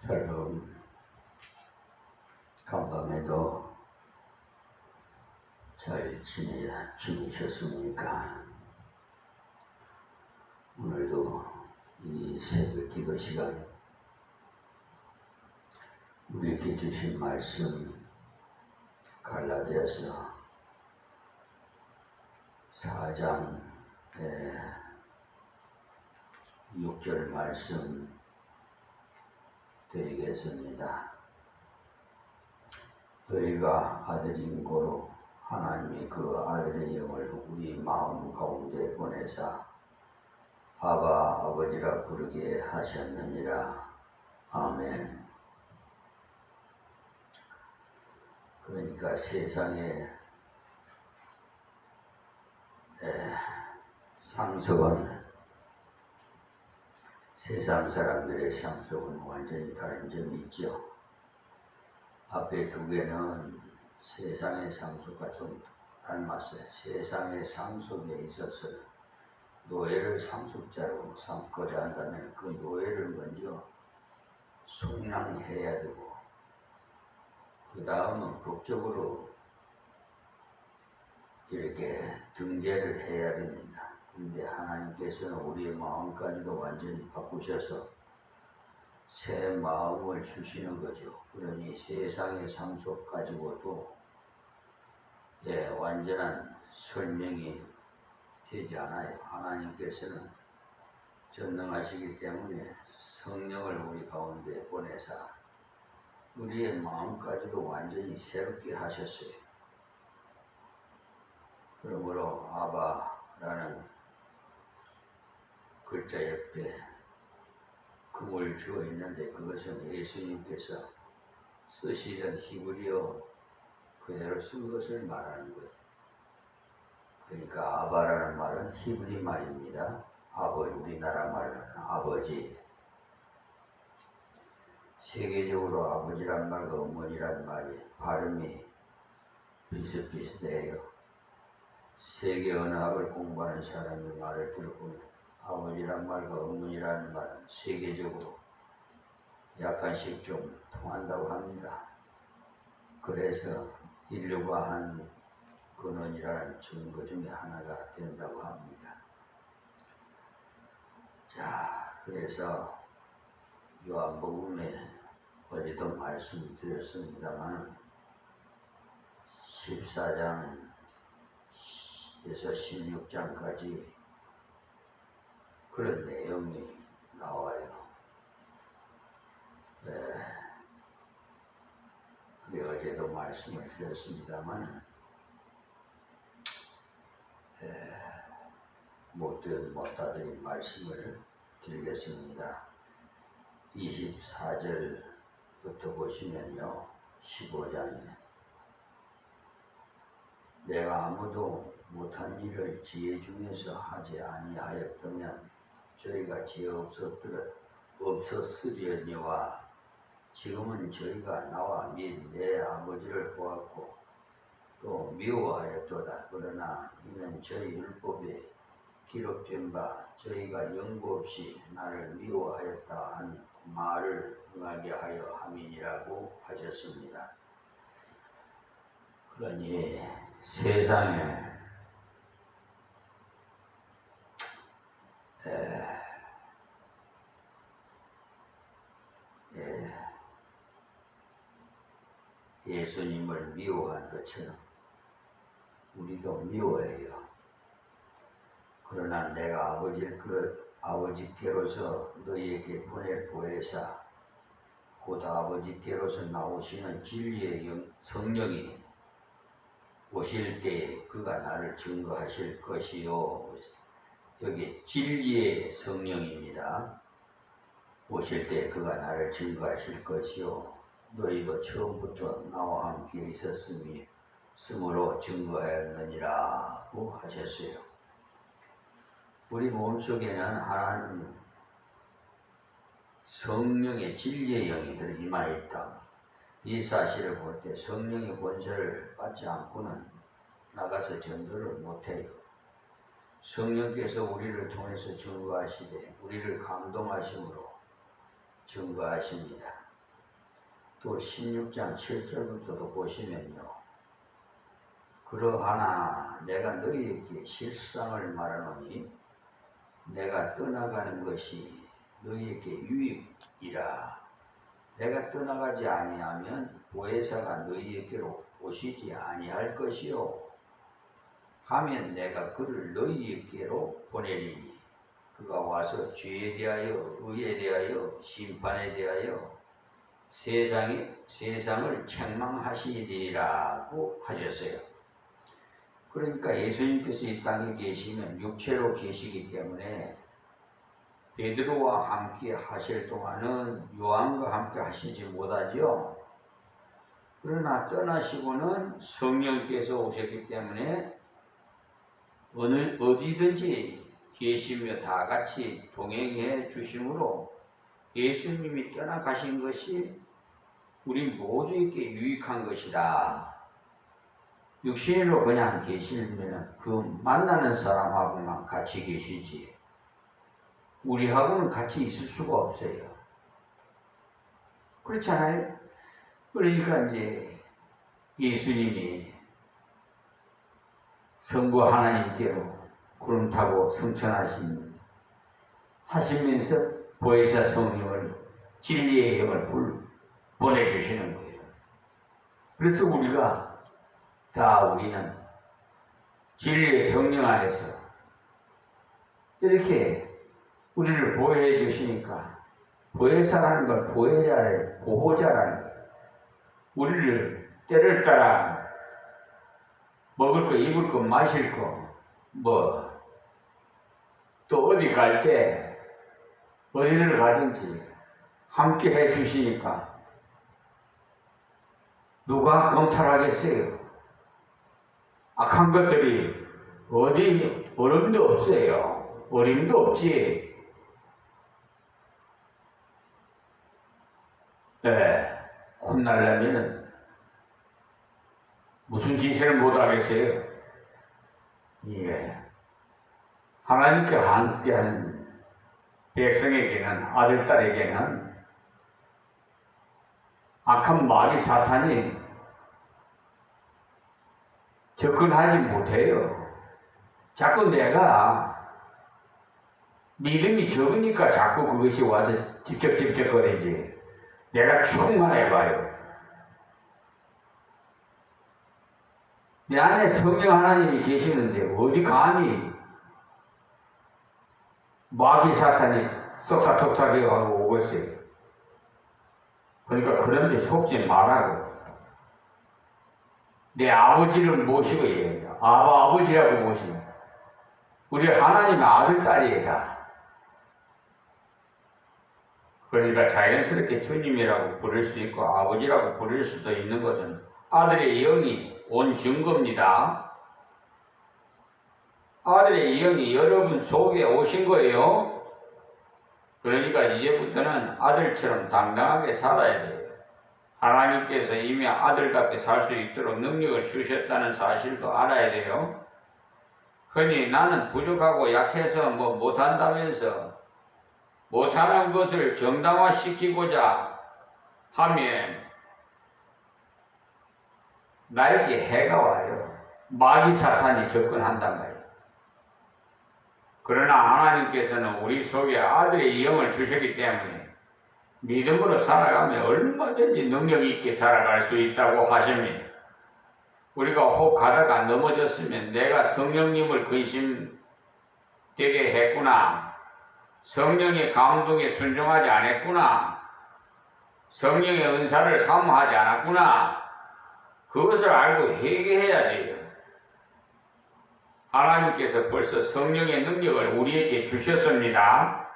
샬롬. 간밤에도 잘 지내셨습니까? 오늘도 이 새벽 기도 시간 우리에게 주신 말씀 갈라디아서 4장 6절 말씀 드리겠습니다. 너희가 아들인 고로 하나님이 그 아들의 영을 우리 마음 가운데 보내사 아바 아버지라 부르게 하셨느니라. 아멘. 그러니까 세상의 상속은 세상 사람들의 상속은 완전히 다른 점이 있죠. 앞에 두 개는 세상의 상속과 좀 닮았어요. 세상의 상속에 있어서 노예를 상속자로 삼고자 한다면 그 노예를 먼저 속량해야 되고 그 다음은 법적으로 이렇게 등재를 해야 됩니다. 그런데 하나님께서는 우리의 마음까지도 완전히 바꾸셔서 새 마음을 주시는 거죠. 그러니 세상의 상속 가지고도 완전한 설명이 되지 않아요. 하나님께서는 전능하시기 때문에 성령을 우리 가운데 보내사 우리의 마음까지도 완전히 새롭게 하셨어요. 그러므로 아바라는 글자 옆에 금을 주어 있는데 그것은 예수님께서 쓰시던 히브리어 그대로 쓴 것을 말하는 거예요. 그러니까 아바라는 말은 히브리 말입니다. 아버지, 우리나라 말은 아버지. 세계적으로 아버지란 말과 어머니란 말이 발음이 비슷비슷해요. 세계 언어학을 공부하는 사람의 말을 들어보면 아버지란 말과 어머니라는 말은 세계적으로 약간씩 좀 통한다고 합니다. 그래서 인류가 한 근원이라는 증거 중에 하나가 된다고 합니다. 자, 그래서 요한복음에 어제도 말씀드렸습니다만 14장에서 16장까지 그런 내용이 나와요. 어제도 말씀을 드렸습니다만 못다드린 말씀을 드리겠습니다. 24절부터 보시면요. 15장에 내가 아무도 못한 일을 지혜 중에서 하지 아니하였다면 저희가 지혜 없었으려니와 지금은 저희가 나와 및 내 아버지를 보았고 또 미워하였도다. 그러나 이는 저희 율법에 기록된 바 저희가 영구 없이 나를 미워하였다 한 말을 응하게 하여 함이니라고 하셨습니다. 그러니 세상에 예수님을 미워한 것처럼 우리도 미워해요. 그러나 내가 아버지께로서 너희에게 보혜사 곧 아버지께로서 나오시는 진리의 성령이 오실 때에 그가 나를 증거하실 것이요. 여기 진리의 성령입니다. 오실 때에 그가 나를 증거하실 것이요. 너희도 처음부터 나와 함께 있었으므로 증거하였느니라고 하셨어요. 우리 몸속에는 하나님 성령의 진리의 영이 임하 있다. 이 사실을 볼 때 성령의 권세를 받지 않고는 나가서 전도를 못해요. 성령께서 우리를 통해서 증거하시되 우리를 감동하심으로 증거하십니다. 또 16장 7절부터도 보시면요. 그러하나 내가 너희에게 실상을 말하노니 내가 떠나가는 것이 너희에게 유익이라. 내가 떠나가지 아니하면 보혜사가 너희에게로 오시지 아니할 것이요. 가면 내가 그를 너희에게로 보내리니 그가 와서 죄에 대하여 의에 대하여 심판에 대하여 세상을 책망하시리라고 하셨어요. 그러니까 예수님께서 이 땅에 계시면 육체로 계시기 때문에 베드로와 함께 하실 동안은 요한과 함께 하시지 못하죠. 그러나 떠나시고는 성령께서 오셨기 때문에 어디든지 계시며 다 같이 동행해 주심으로 예수님이 떠나가신 것이 우리 모두에게 유익한 것이다. 육신으로 그냥 계시면 그 만나는 사람하고만 같이 계시지 우리하고는 같이 있을 수가 없어요. 그렇잖아요. 그러니까 이제 예수님이 성부 하나님께로 구름 타고 승천하시면서 보혜사 성령을 진리의 영을 보내주시는 거예요. 그래서 우리는 진리의 성령 안에서 이렇게 우리를 보호해 주시니까 보혜사라는 걸 보호자라는 거예요. 우리를 때를 따라 먹을 거, 입을 거, 마실 거, 또 어디 갈 때 어디를 가든지 함께 해 주시니까 누가 검탈하겠어요? 악한 것들이 어디 어림도 없어요. 어림도 없지. 혼날려면은 무슨 짓을 못하겠어요? 하나님께 함께하는 백성에게는, 아들, 딸에게는 악한 마귀 사탄이 접근하지 못해요. 자꾸 내가 믿음이 적으니까 자꾸 그것이 와서 집적거리지. 내가 충만해봐요. 내 안에 성령 하나님이 계시는데 어디 감히 마귀 사탄이 썩사톡하게 하고 오겠어요. 그러니까 그런 데 속지 말라고. 내 아버지를 모시고 얘기해요. 아버지라고 모시고. 우리 하나님의 아들, 딸이다. 그러니까 자연스럽게 주님이라고 부를 수 있고 아버지라고 부를 수도 있는 것은 아들의 영이 온 증거입니다. 아들의 영이 여러분 속에 오신 거예요. 그러니까 이제부터는 아들처럼 당당하게 살아야 돼요. 하나님께서 이미 아들답게 살 수 있도록 능력을 주셨다는 사실도 알아야 돼요. 흔히 나는 부족하고 약해서 못한다면서 못하는 것을 정당화시키고자 하면 나에게 해가 와요. 마귀 사탄이 접근한단 말이에요. 그러나 하나님께서는 우리 속에 아들의 영을 주셨기 때문에 믿음으로 살아가면 얼마든지 능력 있게 살아갈 수 있다고 하십니다. 우리가 혹 가다가 넘어졌으면 내가 성령님을 근심되게 했구나. 성령의 감동에 순종하지 않았구나. 성령의 은사를 사모하지 않았구나. 그것을 알고 회개해야 돼요. 하나님께서 벌써 성령의 능력을 우리에게 주셨습니다.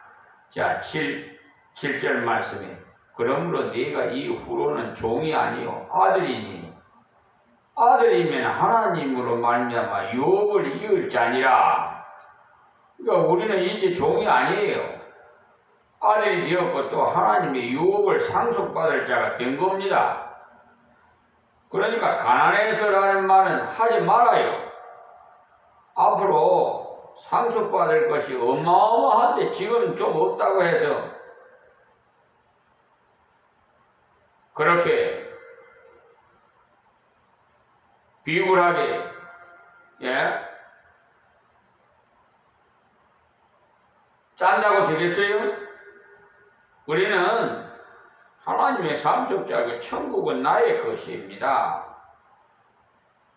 자, 7절 말씀에 그러므로 네가 이후로는 종이 아니요 아들이니 아들이면 하나님으로 말미암아 유업을 이을 자니라. 그러니까 우리는 이제 종이 아니에요. 아들이 되었고 또 하나님의 유업을 상속받을 자가 된 겁니다. 그러니까 가난해서라는 말은 하지 말아요. 앞으로 상속받을 것이 어마어마한데 지금 좀 없다고 해서 그렇게 비굴하게 짠다고 되겠어요? 우리는 하나님의 상속자고 천국은 나의 것입니다.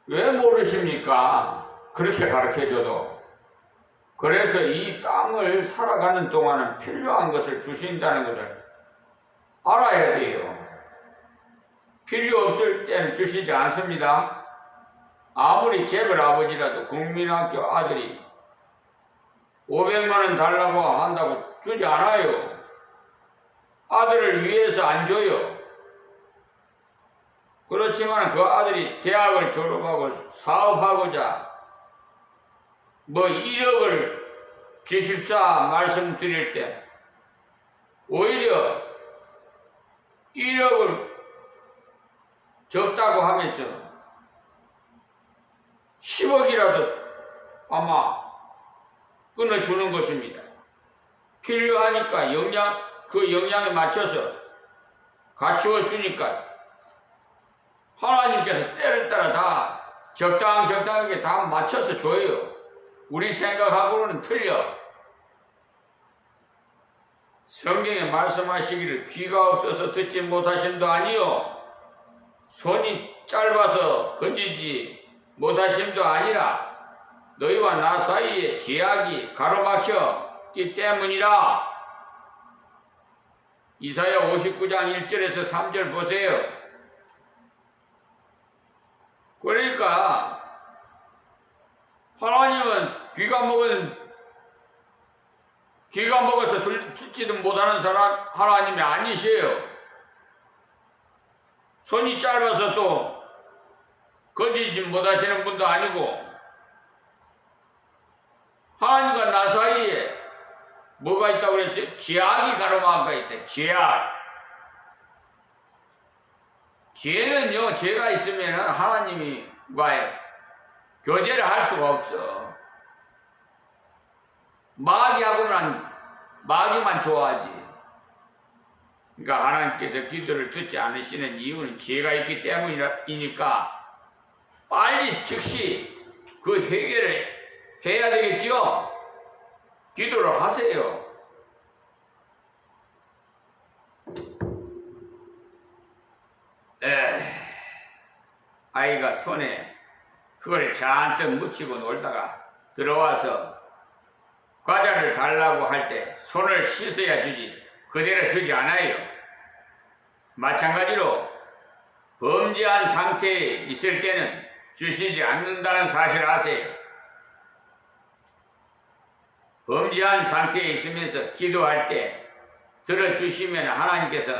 왜 모르십니까? 그렇게 가르쳐줘도. 그래서 이 땅을 살아가는 동안은 필요한 것을 주신다는 것을 알아야 돼요. 필요 없을 때는 주시지 않습니다. 아무리 재벌 아버지라도 국민학교 아들이 500만 원 달라고 한다고 주지 않아요. 아들을 위해서 안 줘요. 그렇지만 그 아들이 대학을 졸업하고 사업하고자 뭐 1억을 주십사 말씀드릴 때 오히려 1억을 적다고 하면서 10억이라도 아마 끊어주는 것입니다. 필요하니까 그 영향에 맞춰서 갖추어 주니까 하나님께서 때를 따라 다 적당하게 다 맞춰서 줘요. 우리 생각하고는 틀려. 성경에 말씀하시기를 귀가 없어서 듣지 못하심도 아니요 손이 짧아서 건지지 못하심도 아니라 너희와 나 사이에 제약이 가로막혔기 때문이라. 이사야 59장 1절에서 3절 보세요. 그러니까 하나님은 귀가 먹어서 듣지도 못하는 사람 하나님이 아니세요. 손이 짧아서 또 건지지 못하시는 분도 아니고 하나님과 나 사이에 뭐가 있다고 그랬어요? 제약이 가로막아 있대. 제약. 죄는요, 죄가 있으면 하나님과의 교제를 할 수가 없어. 마귀만 좋아하지. 그러니까 하나님께서 기도를 듣지 않으시는 이유는 죄가 있기 때문이니까 빨리 즉시 그 해결을 해야 되겠죠? 기도를 하세요. 아이가 손에 그걸 잔뜩 묻히고 놀다가 들어와서 과자를 달라고 할 때 손을 씻어야 주지 그대로 주지 않아요. 마찬가지로 범죄한 상태에 있을 때는 주시지 않는다는 사실을 아세요. 범죄한 상태에 있으면서 기도할 때 들어주시면 하나님께서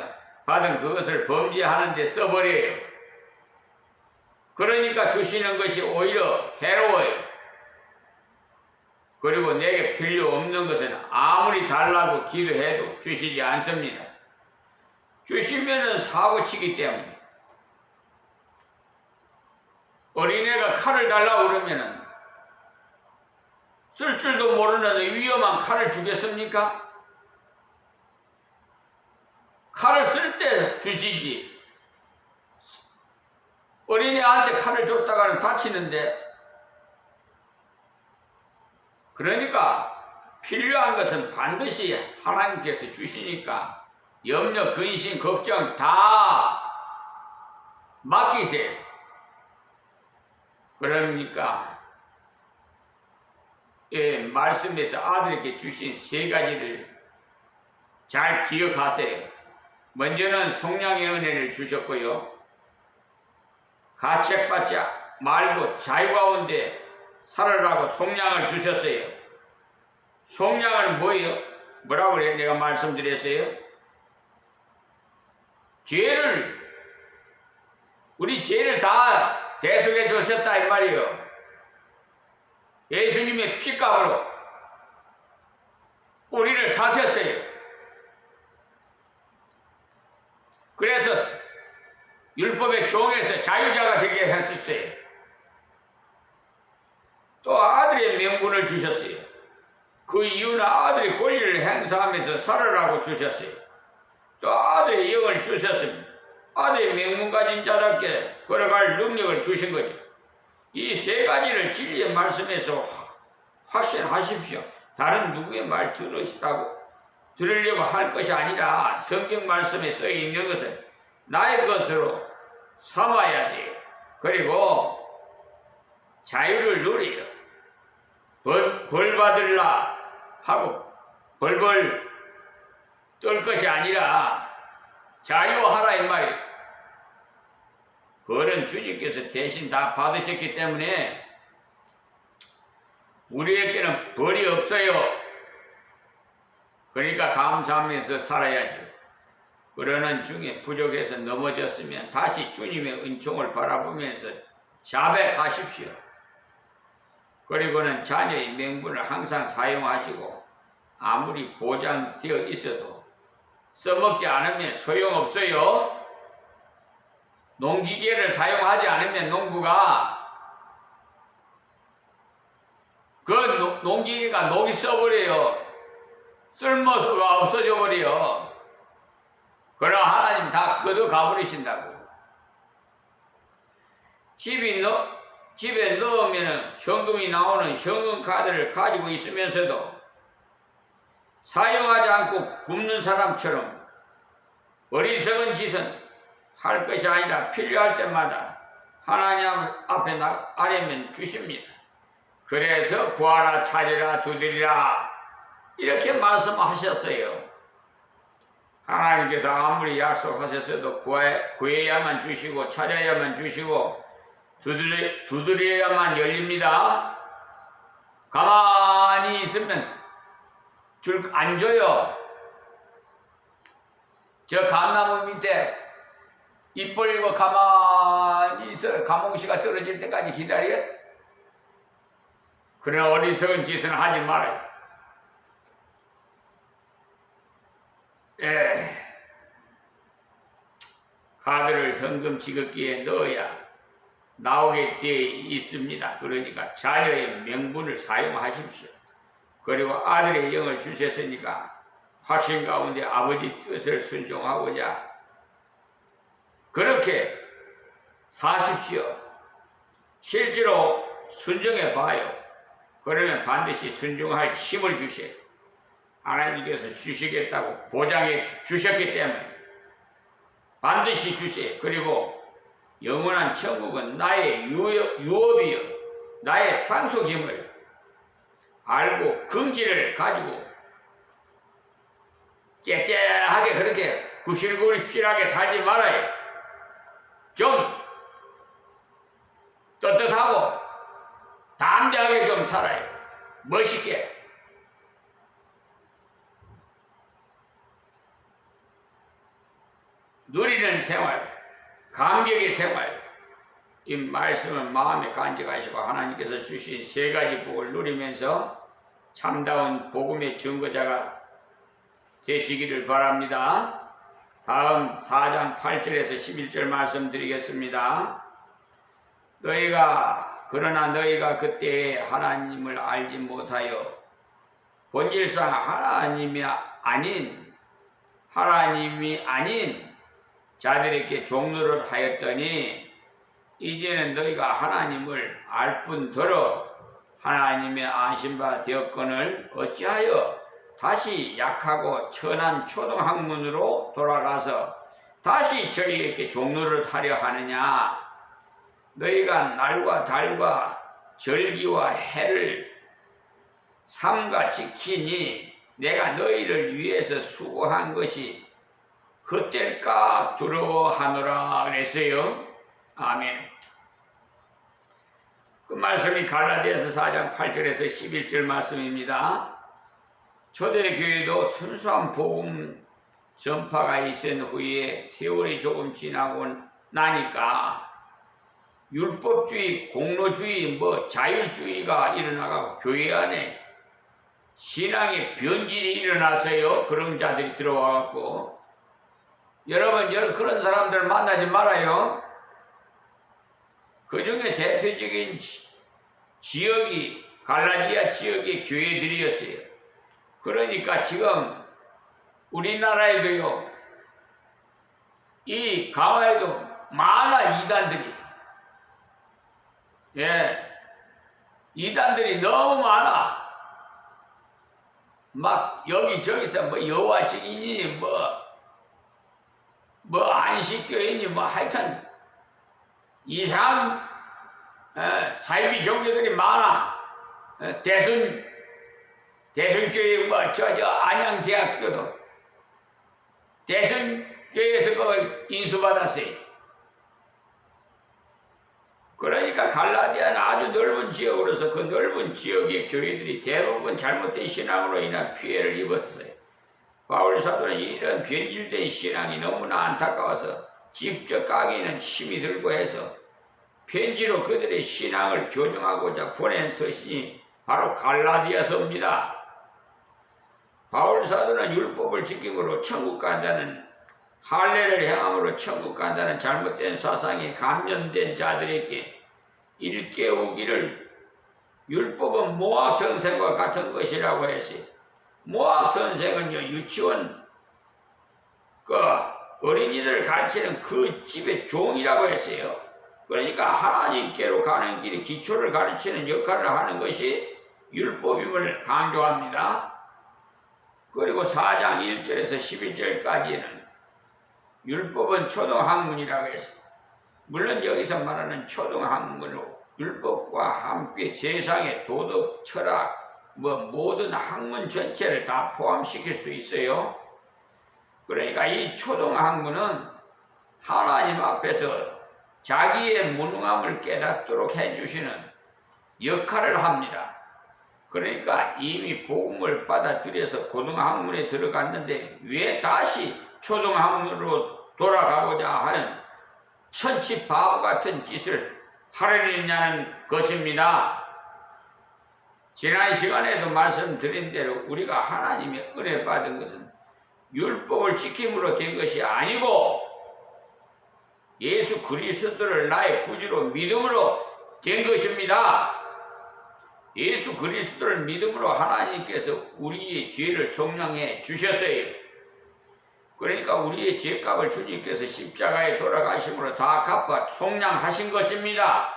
받은 그것을 범죄하는 데 써버려요. 그러니까 주시는 것이 오히려 해로워요. 그리고 내게 필요 없는 것은 아무리 달라고 기도해도 주시지 않습니다. 주시면은 사고치기 때문에. 어린애가 칼을 달라고 그러면은 쓸 줄도 모르는 위험한 칼을 주겠습니까? 칼을 쓸 때 주시지. 어린애한테 칼을 줬다가는 다치는데. 그러니까 필요한 것은 반드시 하나님께서 주시니까 염려, 근심, 걱정 다 맡기세요. 그러니까 말씀에서 아들에게 주신 세 가지를 잘 기억하세요. 먼저는 속량의 은혜를 주셨고요. 가책받지 말고 자유 가운데 살아라고 속량을 주셨어요. 속량은 뭐예요? 뭐라고 그래? 내가 말씀드렸어요. 우리 죄를 다 대속해 주셨다 이 말이에요. 예수님의 피값으로 우리를 사셨어요. 그래서 율법의 종에서 자유자가 되게 하셨어요. 또 아들의 명분을 주셨어요. 그 이유는 아들의 권리를 행사하면서 살아라고 주셨어요. 또 아들의 영을 주셨습니다. 아들의 명문 가진 자답게 걸어갈 능력을 주신 거죠. 이 세 가지를 진리의 말씀에서 확신하십시오. 다른 누구의 말 들으려고 할 것이 아니라 성경 말씀에 써 있는 것을 나의 것으로 삼아야 돼요. 그리고 자유를 누려요. 벌 받으려 하고 벌벌 떨 것이 아니라 자유하라 이 말이에요. 벌은 주님께서 대신 다 받으셨기 때문에 우리에게는 벌이 없어요. 그러니까 감사하면서 살아야죠. 그러는 중에 부족해서 넘어졌으면 다시 주님의 은총을 바라보면서 자백하십시오. 그리고는 자녀의 명분을 항상 사용하시고 아무리 보장되어 있어도 써먹지 않으면 소용없어요. 농기계를 사용하지 않으면 농부가 그 농기계가 녹이 써버려요. 쓸모가 없어져 버려. 그럼 하나님 다 걷어 가버리신다고. 집에 넣으면 현금이 나오는 현금 카드를 가지고 있으면서도 사용하지 않고 굶는 사람처럼 어리석은 짓은 할 것이 아니라 필요할 때마다 하나님 앞에 나가려면 주십니다. 그래서 구하라 찾으라 두드리라 이렇게 말씀하셨어요. 하나님께서 아무리 약속하셨어도 구해야만 주시고 찾아야만 주시고 두드려야만 열립니다. 가만히 있으면 안 줘요. 저 감나무 밑에 입 벌리고 가만히 있어요. 가몽시가 떨어질 때까지 기다려요. 그런 어리석은 짓은 하지 말아요. 카드를 현금 지급기에 넣어야 나오게 되어 있습니다. 그러니까 자녀의 명분을 사용하십시오. 그리고 아들의 영을 주셨으니까 확신 가운데 아버지 뜻을 순종하고자 그렇게 사십시오. 실제로 순종해 봐요. 그러면 반드시 순종할 힘을 주셔요. 하나님께서 주시겠다고 보장해 주셨기 때문에 반드시 주셔요. 그리고 영원한 천국은 나의 유업이요 나의 상속임을 알고 긍지를 가지고 째째하게 그렇게 구실구실하게 살지 말아요. 좀 떳떳하고 담대하게 좀 살아요. 멋있게. 누리는 생활, 감격의 생활, 이 말씀은 마음에 간직하시고 하나님께서 주신 세 가지 복을 누리면서 참다운 복음의 증거자가 되시기를 바랍니다. 다음 4장 8절에서 11절 말씀드리겠습니다. 그러나 너희가 그때 하나님을 알지 못하여 본질상 하나님이 아닌 자들에게 종노릇 하였더니 이제는 너희가 하나님을 알 뿐더러 하나님의 아신바 되었거늘 어찌하여 다시 약하고 천한 초등학문으로 돌아가서 다시 저희에게 종노릇 하려 하느냐. 너희가 날과 달과 절기와 해를 삼가 지키니 내가 너희를 위해서 수고한 것이 헛될까 두려워하노라 그랬어요. 아멘. 그 말씀이 갈라디아서 4장 8절에서 11절 말씀입니다. 초대교회도 순수한 복음 전파가 있은 후에 세월이 조금 지나고 나니까 율법주의, 공로주의, 자율주의가 일어나고 교회 안에 신앙의 변질이 일어나서요. 그런 자들이 들어와갖고 여러분 그런 사람들 만나지 말아요. 그 중에 대표적인 지역이 갈라디아 지역의 교회들이었어요. 그러니까 지금 우리나라에도요 이 강화에도 많아 이단들이. 예, 이단들이 너무 많아. 막 여기저기서 뭐 여호와 증인이니 뭐 안식교회니 뭐 하여튼 이상한 사이비 종교들이 많아. 대순교회 저 안양대학교도 대순교회에서 그걸 인수받았어요. 그러니까 갈라디아는 아주 넓은 지역으로서 그 넓은 지역의 교회들이 대부분 잘못된 신앙으로 인한 피해를 입었어요. 바울 사도는 이런 변질된 신앙이 너무나 안타까워서 직접 강의는 힘이 들고 해서 편지로 그들의 신앙을 교정하고자 보낸 서신이 바로 갈라디아서입니다. 바울 사도는 율법을 지킴으로 천국 간다는 할례를 행함으로 천국 간다는 잘못된 사상에 감염된 자들에게 일깨우기를 율법은 모학 선생과 같은 것이라고 했어요. 모학 선생은요, 유치원 어린이들을 가르치는 그 집의 종이라고 했어요. 그러니까 하나님께로 가는 길에 기초를 가르치는 역할을 하는 것이 율법임을 강조합니다. 그리고 4장 1절에서 11절까지는 율법은 초등학문이라고 했어요. 물론 여기서 말하는 초등학문으로 율법과 함께 세상의 도덕, 철학, 모든 학문 전체를 다 포함시킬 수 있어요. 그러니까 이 초등학문은 하나님 앞에서 자기의 무능함을 깨닫도록 해주시는 역할을 합니다. 그러니까 이미 복음을 받아들여서 고등학문에 들어갔는데 왜 다시 초등학문으로 돌아가고자 하는 천치 바보 같은 짓을 하려느냐는 것입니다. 지난 시간에도 말씀드린 대로 우리가 하나님의 은혜 받은 것은 율법을 지킴으로 된 것이 아니고 예수 그리스도를 나의 구주로 믿음으로 된 것입니다. 예수 그리스도를 믿음으로 하나님께서 우리의 죄를 속량해 주셨어요. 그러니까 우리의 죄값을 주님께서 십자가에 돌아가심으로 다 갚아 속량하신 것입니다.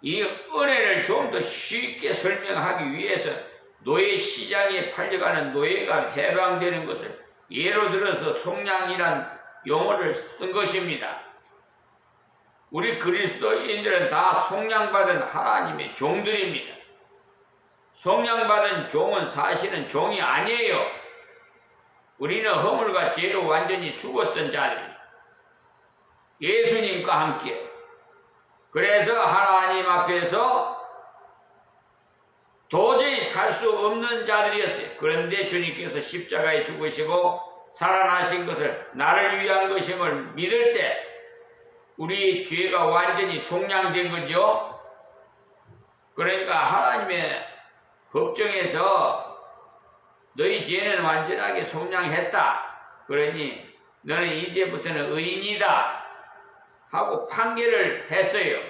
이 은혜를 좀 더 쉽게 설명하기 위해서 노예 시장에 팔려가는 노예가 해방되는 것을 예로 들어서 속량이란 용어를 쓴 것입니다. 우리 그리스도인들은 다 속량받은 하나님의 종들입니다. 속량받은 종은 사실은 종이 아니에요. 우리는 허물과 죄로 완전히 죽었던 자들입니다. 예수님과 함께. 그래서 하나님 앞에서 도저히 살 수 없는 자들이었어요. 그런데 주님께서 십자가에 죽으시고 살아나신 것을 나를 위한 것임을 믿을 때 우리의 죄가 완전히 속량된 거죠. 그러니까 하나님의 법정에서 너희 죄는 완전하게 속량했다. 그러니 너는 이제부터는 의인이다. 하고 판결을 했어요.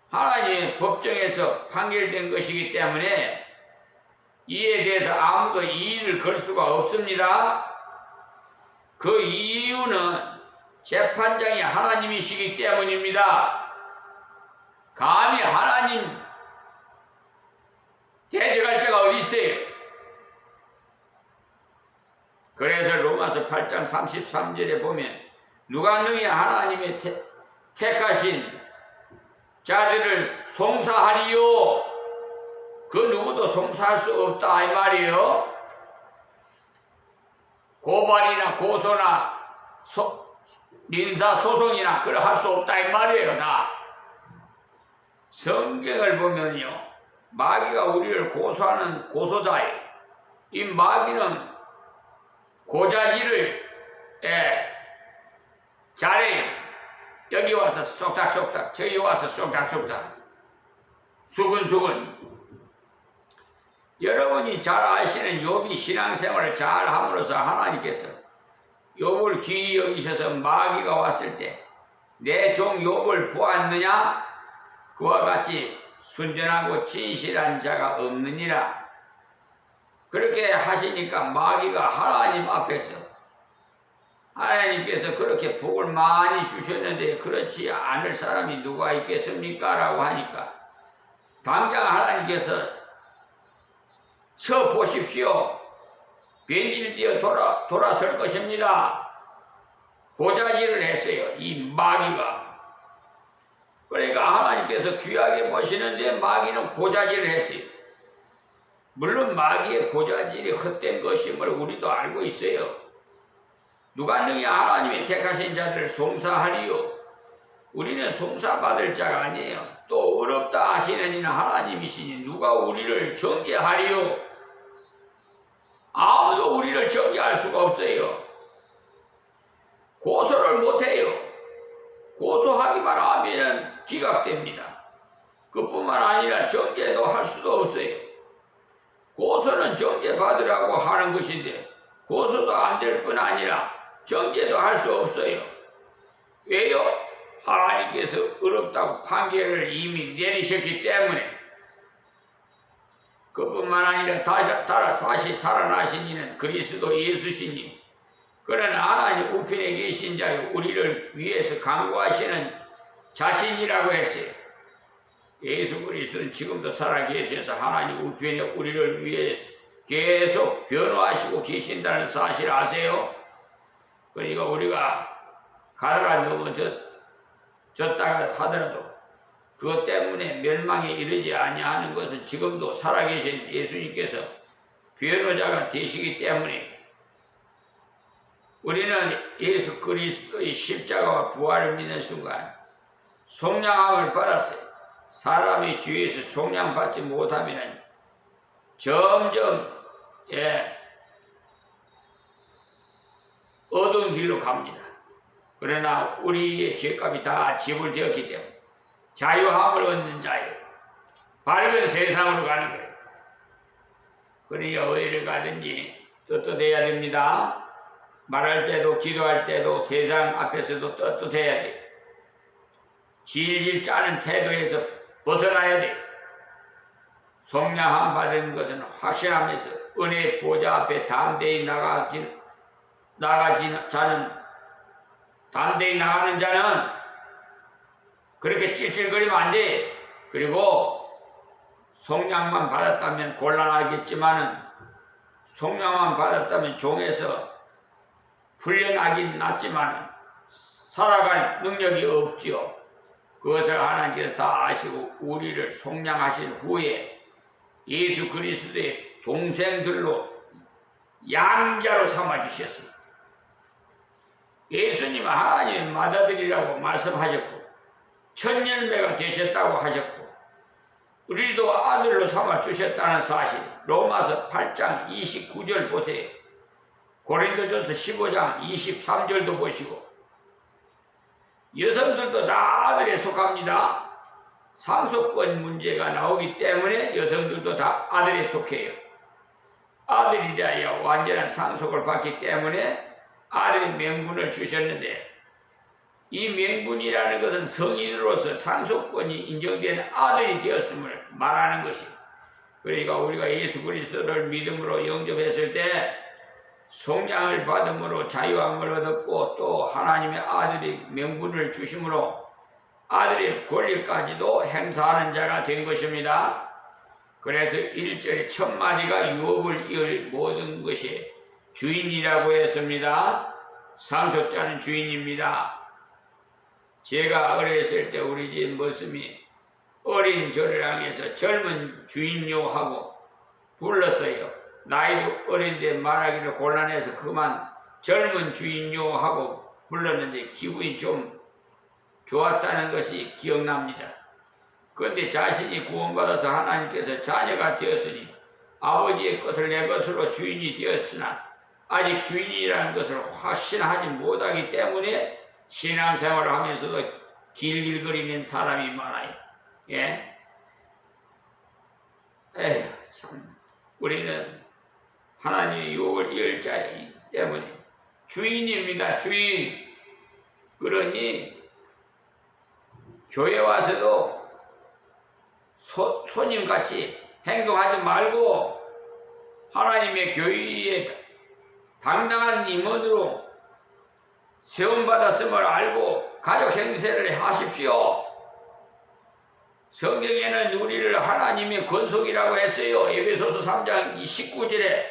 하나님의 법정에서 판결된 것이기 때문에 이에 대해서 아무도 이의를 걸 수가 없습니다. 그 이유는 재판장이 하나님이시기 때문입니다. 감히 하나님 대적할 자가 어디 있어요? 그래서 로마서 8장 33절에 보면 누가 능히 하나님의 택하신 자들을 송사하리요? 그 누구도 송사할 수 없다 이 말이에요. 고발이나 고소나 민사 소송이나 그걸 할 수 없다 이 말이에요. 다 성경을 보면요, 마귀가 우리를 고소하는 고소자예요. 이 마귀는 고자질을 잘해요. 여기 와서 쏙닥쏙닥, 저기 와서 쏙닥쏙닥, 수근수근. 여러분이 잘 아시는 욥이 신앙생활을 잘 함으로써 하나님께서 욥을 귀히 여기셔서 마귀가 왔을 때 내 종 욥을 보았느냐? 그와 같이 순전하고 진실한 자가 없느니라. 그렇게 하시니까 마귀가 하나님 앞에서 하나님께서 그렇게 복을 많이 주셨는데 그렇지 않을 사람이 누가 있겠습니까? 라고 하니까 당장 하나님께서 쳐 보십시오. 변질되어 돌아설 것입니다. 고자질을 했어요. 이 마귀가. 그러니까 하나님께서 귀하게 보시는데 마귀는 고자질을 했어요. 물론 마귀의 고자질이 헛된 것임을 우리도 알고 있어요. 누가 능히 하나님의 택하신 자들을 송사하리요. 우리는 송사받을 자가 아니에요. 또 어렵다 하시는 이는 하나님이시니 누가 우리를 정죄하리요. 아무도 우리를 정죄할 수가 없어요. 고소를 못해요. 고소하기만 하면은 기각됩니다. 그뿐만 아니라 정죄도 할 수도 없어요. 고소는 정죄받으라고 하는 것인데 고소도 안 될 뿐 아니라 정죄도 할 수 없어요. 왜요? 하나님께서 어렵다고 판결을 이미 내리셨기 때문에. 그뿐만 아니라 다시 살아나신 이는 그리스도 예수시니 그러나 하나님 우편에 계신 자여 우리를 위해서 강구하시는 자신이라고 했어요. 예수 그리스도는 지금도 살아계셔서 하나님 우편에 우리를 위해서 계속 변호하시고 계신다는 사실 아세요? 그러니까 우리가 가다가 넘어졌다가 하더라도 그것 때문에 멸망에 이르지 아니하는 것은 지금도 살아계신 예수님께서 변호자가 되시기 때문에 우리는 예수 그리스도의 십자가와 부활을 믿는 순간 속량함을 받았어요. 사람이 주위에서 속량받지 못하면 점점 어두운 길로 갑니다. 그러나 우리의 죄값이 다 지불되었기 때문에 자유함을 얻는 자유, 밝은 세상으로 가는 거예요. 그러니까 어디를 가든지 떳떳해야 됩니다. 말할 때도 기도할 때도 세상 앞에서도 떳떳해야 돼. 질질 짜는 태도에서 벗어나야 돼. 속량함 받은 것은 확신하면서 은혜의 보좌 앞에 담대히 담대히 나가는 자는 그렇게 찔찔거리면 안 돼. 그리고 속량만 받았다면 곤란하겠지만은 속량만 받았다면 종에서 풀려나긴 낫지만 살아갈 능력이 없지요. 그것을 하나님께서 다 아시고 우리를 속량하신 후에 예수 그리스도의 동생들로 양자로 삼아주셨습니다. 예수님은 하나님의 맏아들이라고 말씀하셨고 천년매가 되셨다고 하셨고 우리도 아들로 삼아주셨다는 사실 로마서 8장 29절 보세요. 고린도전서 15장 23절도 보시고 여성들도 다 아들에 속합니다. 상속권 문제가 나오기 때문에 여성들도 다 아들에 속해요. 아들이라야 완전한 상속을 받기 때문에 아들의 명분을 주셨는데 이 명분이라는 것은 성인으로서 상속권이 인정되는 아들이 되었음을 말하는 것이에요. 그러니까 우리가 예수 그리스도를 믿음으로 영접했을 때 속량을 받음으로 자유함을 얻었고 또 하나님의 아들의 명분을 주심으로 아들의 권리까지도 행사하는 자가 된 것입니다. 그래서 1절에 첫 마디가 유업을 이을 모든 것이 주인이라고 했습니다. 상속자는 주인입니다. 제가 어렸을 때 우리 집 머슴이 어린 저를 향해서 젊은 주인요 하고 불렀어요. 나이도 어린데 말하기를 곤란해서 그만 젊은 주인요 하고 불렀는데 기분이 좀 좋았다는 것이 기억납니다. 그런데 자신이 구원받아서 하나님께서 자녀가 되었으니 아버지의 것을 내 것으로 주인이 되었으나 아직 주인이라는 것을 확신하지 못하기 때문에 신앙생활을 하면서도 길길거리는 사람이 많아요. 예? 에휴, 참. 우리는 하나님의 유업을 이을 자이기 때문에 주인입니다. 주인. 그러니 교회 와서도 손님같이 행동하지 말고 하나님의 교회에 당당한 임원으로 세움받았음을 알고 가족 행세를 하십시오. 성경에는 우리를 하나님의 권속이라고 했어요. 에베소서 3장 19절에.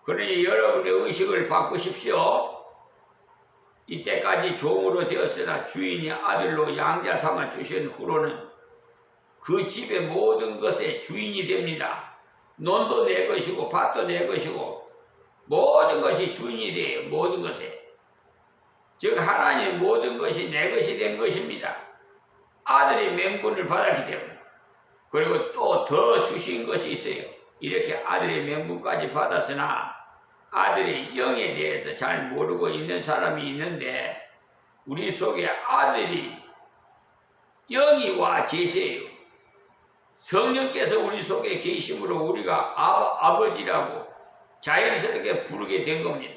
그러니 여러분의 의식을 바꾸십시오. 이때까지 종으로 되었으나 주인이 아들로 양자 삼아 주신 후로는 그 집의 모든 것의 주인이 됩니다. 논도 내 것이고 밭도 내 것이고 모든 것이 주인이 돼요. 모든 것에. 즉 하나님 모든 것이 내 것이 된 것입니다. 아들의 명분을 받았기 때문에. 그리고 또 더 주신 것이 있어요. 이렇게 아들의 명분까지 받았으나 아들의 영에 대해서 잘 모르고 있는 사람이 있는데 우리 속에 아들이 영이 와 계세요. 성령께서 우리 속에 계심으로 우리가 아버지라고 자연스럽게 부르게 된 겁니다.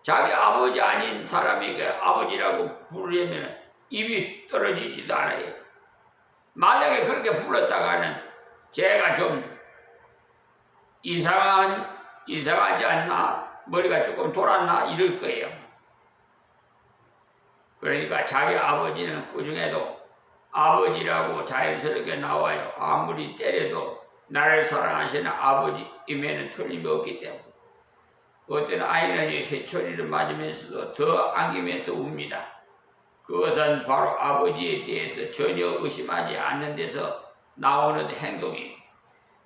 자기 아버지 아닌 사람에게 아버지라고 부르려면 입이 떨어지지도 않아요. 만약에 그렇게 불렀다가는 제가 좀 이상하지 않나? 머리가 조금 돌았나? 이럴 거예요. 그러니까 자기 아버지는 그 중에도 아버지라고 자연스럽게 나와요. 아무리 때려도 나를 사랑하시는 아버지임에는 틀림이 없기 때문에. 어떤 아이는 회초리를 맞으면서도 더 안기면서 웁니다. 그것은 바로 아버지에 대해서 전혀 의심하지 않는 데서 나오는 행동이에요.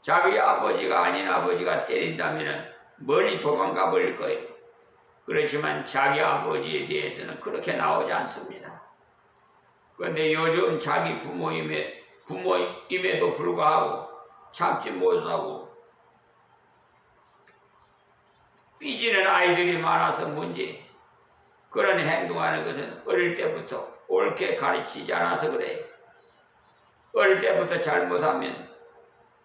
자기 아버지가 아닌 아버지가 때린다면 멀리 도망가 버릴 거예요. 그렇지만 자기 아버지에 대해서는 그렇게 나오지 않습니다. 그런데 요즘 자기 부모임에도 불구하고 참지 못하고 삐지는 아이들이 많아서 문제. 그런 행동하는 것은 어릴 때부터 옳게 가르치지 않아서 그래요. 어릴 때부터 잘못하면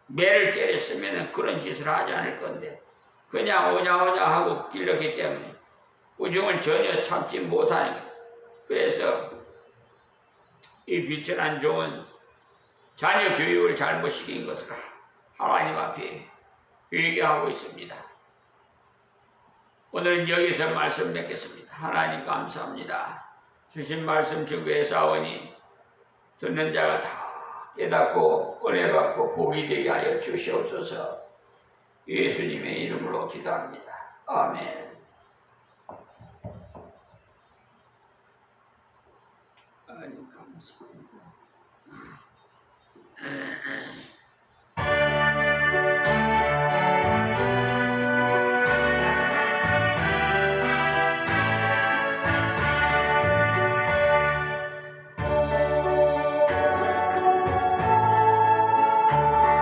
매를 때렸으면 그런 짓을 하지 않을 건데 그냥 오냐오냐 하고 길렀기 때문에 우중을 전혀 참지 못하는 거예요. 그래서 이 비천한 종은 자녀 교육을 잘못 시킨 것을 하나님 앞에 회개하고 있습니다. 오늘은 여기서 말씀 맺겠습니다. 하나님 감사합니다. 주신 말씀 증거에 싸우니 듣는 자가 다 깨닫고 은혜 받고 복이 되게 하여 주시옵소서. 예수님의 이름으로 기도합니다. 아멘. 하나님 감사합니다.